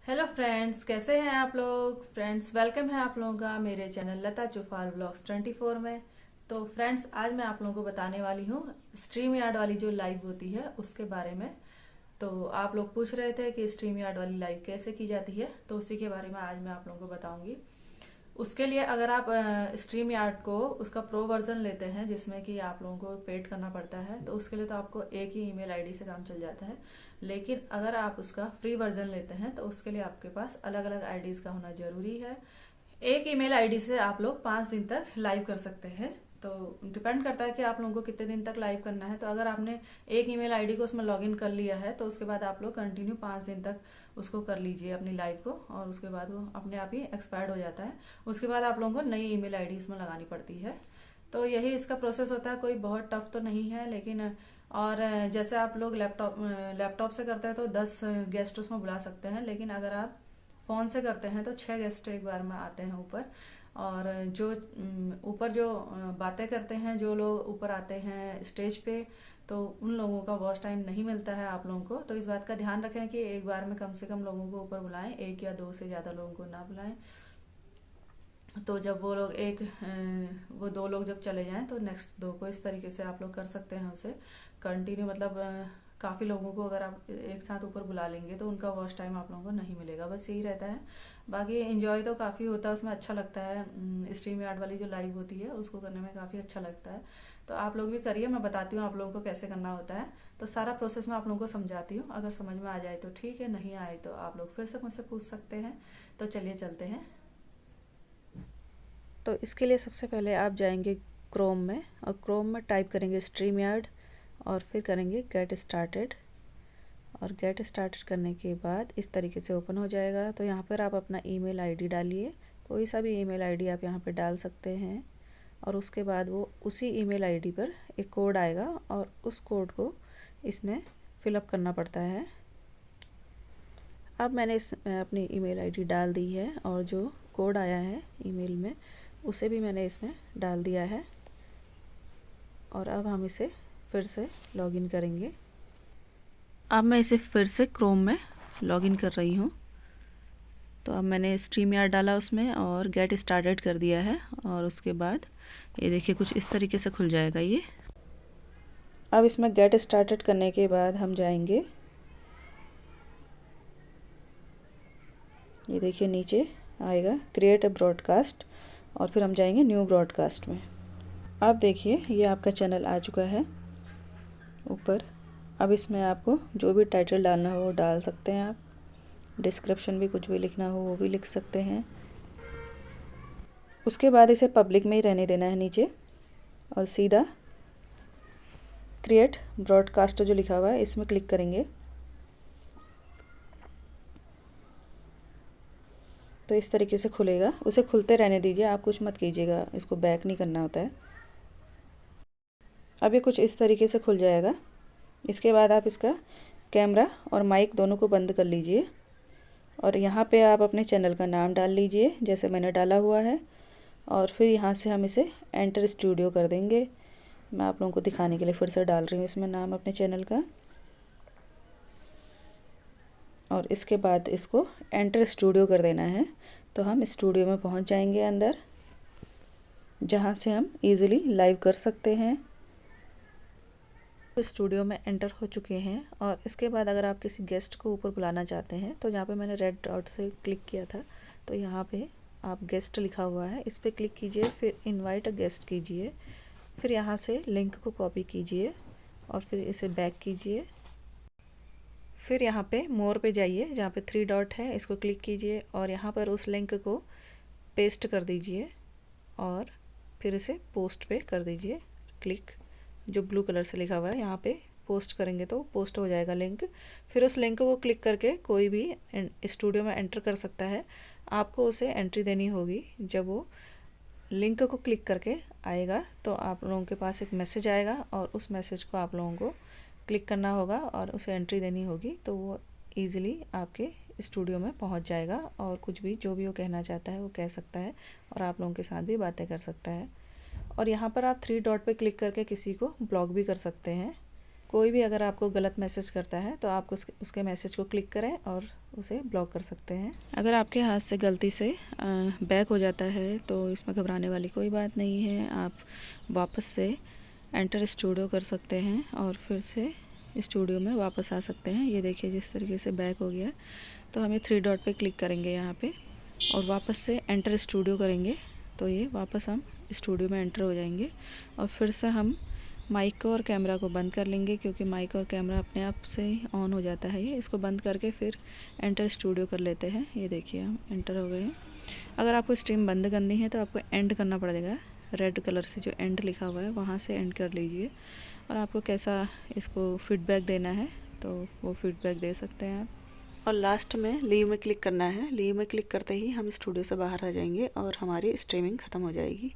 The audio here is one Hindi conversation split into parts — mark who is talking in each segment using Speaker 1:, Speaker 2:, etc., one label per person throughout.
Speaker 1: हेलो फ्रेंड्स, कैसे हैं आप लोग। फ्रेंड्स, वेलकम है आप लोगों का मेरे चैनल लता चुफाल ब्लॉग्स 24 में। तो फ्रेंड्स, आज मैं आप लोगों को बताने वाली हूँ स्ट्रीम यार्ड वाली जो लाइव होती है उसके बारे में। तो आप लोग पूछ रहे थे कि स्ट्रीम यार्ड वाली लाइव कैसे की जाती है, तो उसी के बारे में आज मैं आप लोगों को बताऊंगी। उसके लिए अगर आप स्ट्रीम यार्ड को उसका प्रो वर्जन लेते हैं जिसमें कि आप लोगों को पेड करना पड़ता है, तो उसके लिए तो आपको एक ही ईमेल आईडी से काम चल जाता है। लेकिन अगर आप उसका फ्री वर्जन लेते हैं तो उसके लिए आपके पास अलग अलग आईडीज का होना जरूरी है। एक ईमेल आईडी से आप लोग 5 दिन तक लाइव कर सकते हैं। तो डिपेंड करता है कि आप लोगों को कितने दिन तक लाइव करना है। तो अगर आपने एक ईमेल आईडी को उसमें लॉगिन कर लिया है तो उसके बाद आप लोग कंटिन्यू 5 दिन तक उसको कर लीजिए अपनी लाइव को, और उसके बाद वो अपने आप ही एक्सपायर्ड हो जाता है। उसके बाद आप लोगों को नई ईमेल आईडी इसमें लगानी पड़ती है। तो यही इसका प्रोसेस होता है, कोई बहुत टफ तो नहीं है। लेकिन और जैसे आप लोग लैपटॉप से करते हैं तो 10 गेस्ट उसमें बुला सकते हैं, लेकिन अगर आप फोन से करते हैं तो 6 गेस्ट एक बार में आते हैं ऊपर। और जो ऊपर जो बातें करते हैं, जो लोग ऊपर आते हैं स्टेज पे, तो उन लोगों का वॉच टाइम नहीं मिलता है आप लोगों को। तो इस बात का ध्यान रखें कि एक बार में कम से कम लोगों को ऊपर बुलाएं, एक या दो से ज्यादा लोगों को ना बुलाएं। तो जब वो लोग वो दो लोग जब चले जाएं तो नेक्स्ट दो को इस तरीके से आप लोग कर सकते हैं उसे कंटिन्यू। मतलब काफ़ी लोगों को अगर आप एक साथ ऊपर बुला लेंगे तो उनका वॉच टाइम आप लोगों को नहीं मिलेगा, बस यही रहता है। बाकी एंजॉय तो काफ़ी होता है उसमें, अच्छा लगता है। स्ट्रीम यार्ड वाली जो लाइव होती है उसको करने में काफ़ी अच्छा लगता है। तो आप लोग भी करिए, मैं बताती हूँ आप लोगों को कैसे करना होता है। तो सारा प्रोसेस मैं आप लोगों को समझाती हूँ, अगर समझ में आ जाए तो ठीक है, नहीं आए तो आप लोग फिर से मुझसे पूछ सकते हैं। तो चलिए चलते हैं। तो इसके लिए सबसे पहले आप जाएंगे क्रोम में, और क्रोम में टाइप करेंगे स्ट्रीम यार्ड, और फिर करेंगे गेट स्टार्टेड। और गेट स्टार्टेड करने के बाद इस तरीके से ओपन हो जाएगा। तो यहाँ पर आप अपना ईमेल आईडी डालिए, कोई सा भी ईमेल आईडी आप यहाँ पर डाल सकते हैं। और उसके बाद वो उसी ईमेल आईडी पर एक कोड आएगा, और उस कोड को इसमें फिलअप करना पड़ता है। अब मैंने अपनी ईमेल आईडी डाल दी है, और जो कोड आया है ईमेल में उसे भी मैंने इसमें डाल दिया है। और अब हम इसे फिर से लॉगिन करेंगे। अब मैं इसे फिर से क्रोम में लॉगिन कर रही हूँ। तो अब मैंने स्ट्रीम यार्ड डाला उसमें और गेट स्टार्टेड कर दिया है, और उसके बाद ये देखिए कुछ इस तरीके से खुल जाएगा ये। अब इसमें गेट स्टार्टेड करने के बाद हम जाएंगे, ये देखिए नीचे आएगा क्रिएट अ ब्रॉडकास्ट, और फिर हम जाएंगे न्यू ब्रॉडकास्ट में। अब देखिए ये आपका चैनल आ चुका है ऊपर। अब इसमें आपको जो भी टाइटल डालना हो वो डाल सकते हैं आप, डिस्क्रिप्शन भी कुछ भी लिखना हो वो भी लिख सकते हैं। उसके बाद इसे पब्लिक में ही रहने देना है नीचे, और सीधा क्रिएट ब्रॉडकास्ट जो लिखा हुआ है इसमें क्लिक करेंगे। तो इस तरीके से खुलेगा, उसे खुलते रहने दीजिए, आप कुछ मत कीजिएगा, इसको बैक नहीं करना होता है। अब ये कुछ इस तरीके से खुल जाएगा। इसके बाद आप इसका कैमरा और माइक दोनों को बंद कर लीजिए, और यहाँ पे आप अपने चैनल का नाम डाल लीजिए जैसे मैंने डाला हुआ है। और फिर यहाँ से हम इसे एंटर स्टूडियो कर देंगे। मैं आप लोगों को दिखाने के लिए फिर से डाल रही हूँ इसमें नाम अपने चैनल का। और इसके बाद इसको एंटर स्टूडियो कर देना है। तो हम स्टूडियो में पहुँच जाएंगे अंदर, जहाँ से हम इजीली लाइव कर सकते हैं। स्टूडियो में एंटर हो चुके हैं, और इसके बाद अगर आप किसी गेस्ट को ऊपर बुलाना चाहते हैं तो यहाँ पे मैंने रेड डॉट से क्लिक किया था, तो यहाँ पे आप गेस्ट लिखा हुआ है इस पर क्लिक कीजिए, फिर इनवाइट अ गेस्ट कीजिए, फिर यहाँ से लिंक को कॉपी कीजिए और फिर इसे बैक कीजिए। फिर यहाँ पे मोर पे जाइए, जहाँ पे 3 डॉट है इसको क्लिक कीजिए, और यहाँ पर उस लिंक को पेस्ट कर दीजिए, और फिर इसे पोस्ट पे कर दीजिए क्लिक। जो ब्लू कलर से लिखा हुआ है यहाँ पे पोस्ट करेंगे तो पोस्ट हो जाएगा लिंक। फिर उस लिंक को क्लिक करके कोई भी स्टूडियो में एंटर कर सकता है। आपको उसे एंट्री देनी होगी। जब वो लिंक को क्लिक करके आएगा तो आप लोगों के पास एक मैसेज आएगा, और उस मैसेज को आप लोगों को क्लिक करना होगा और उसे एंट्री देनी होगी, तो वो ईज़िली आपके स्टूडियो में पहुंच जाएगा, और कुछ भी जो भी वो कहना चाहता है वो कह सकता है, और आप लोगों के साथ भी बातें कर सकता है। और यहाँ पर आप 3 डॉट पे क्लिक करके किसी को ब्लॉक भी कर सकते हैं। कोई भी अगर आपको गलत मैसेज करता है तो आप उसके मैसेज को क्लिक करें और उसे ब्लॉक कर सकते हैं। अगर आपके हाथ से गलती से बैक हो जाता है तो इसमें घबराने वाली कोई बात नहीं है। आप वापस से एंटर स्टूडियो कर सकते हैं और फिर से स्टूडियो में वापस आ सकते हैं। ये देखिए जिस तरीके से बैक हो गया। तो हमें 3 डॉट पे क्लिक करेंगे यहाँ पे और वापस से एंटर स्टूडियो करेंगे तो ये वापस हम स्टूडियो में एंटर हो जाएंगे। और फिर से हम माइक को और कैमरा को बंद कर लेंगे क्योंकि माइक और कैमरा अपने आप से ऑन हो जाता है। ये इसको बंद करके फिर एंटर स्टूडियो कर लेते हैं। ये देखिए हम एंटर हो गए हैं। अगर आपको स्ट्रीम बंद करनी है तो आपको एंड करना पड़ेगा। रेड कलर से जो एंड लिखा हुआ है वहाँ से एंड कर लीजिए। और आपको कैसा इसको फीडबैक देना है तो वो फीडबैक दे सकते हैं आप। और लास्ट में लीव में क्लिक करना है। लीव में क्लिक करते ही हम स्टूडियो से बाहर आ जाएंगे और हमारी स्ट्रीमिंग ख़त्म हो जाएगी।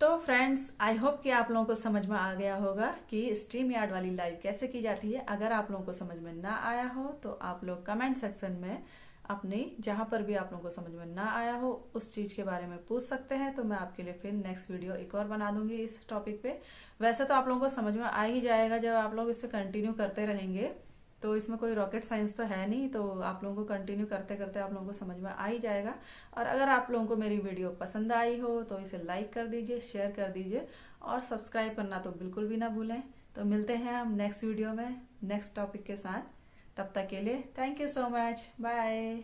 Speaker 1: तो फ्रेंड्स, आई होप कि आप लोगों को समझ में आ गया होगा कि स्ट्रीम यार्ड वाली लाइव कैसे की जाती है। अगर आप लोगों को समझ में ना आया हो तो आप लोग कमेंट सेक्शन में अपनी जहां पर भी आप लोगों को समझ में ना आया हो उस चीज के बारे में पूछ सकते हैं। तो मैं आपके लिए फिर नेक्स्ट वीडियो एक और बना दूंगी इस टॉपिक पे। वैसे तो आप लोगों को समझ में आ ही जाएगा जब आप लोग इसे कंटिन्यू करते रहेंगे। तो इसमें कोई रॉकेट साइंस तो है नहीं, तो आप लोगों को कंटिन्यू करते करते आप लोगों को समझ में आ ही जाएगा। और अगर आप लोगों को मेरी वीडियो पसंद आई हो तो इसे लाइक कर दीजिए, शेयर कर दीजिए और सब्सक्राइब करना तो बिल्कुल भी ना भूलें। तो मिलते हैं हम नेक्स्ट वीडियो में नेक्स्ट टॉपिक के साथ। तब तक के लिए thank you so much, bye.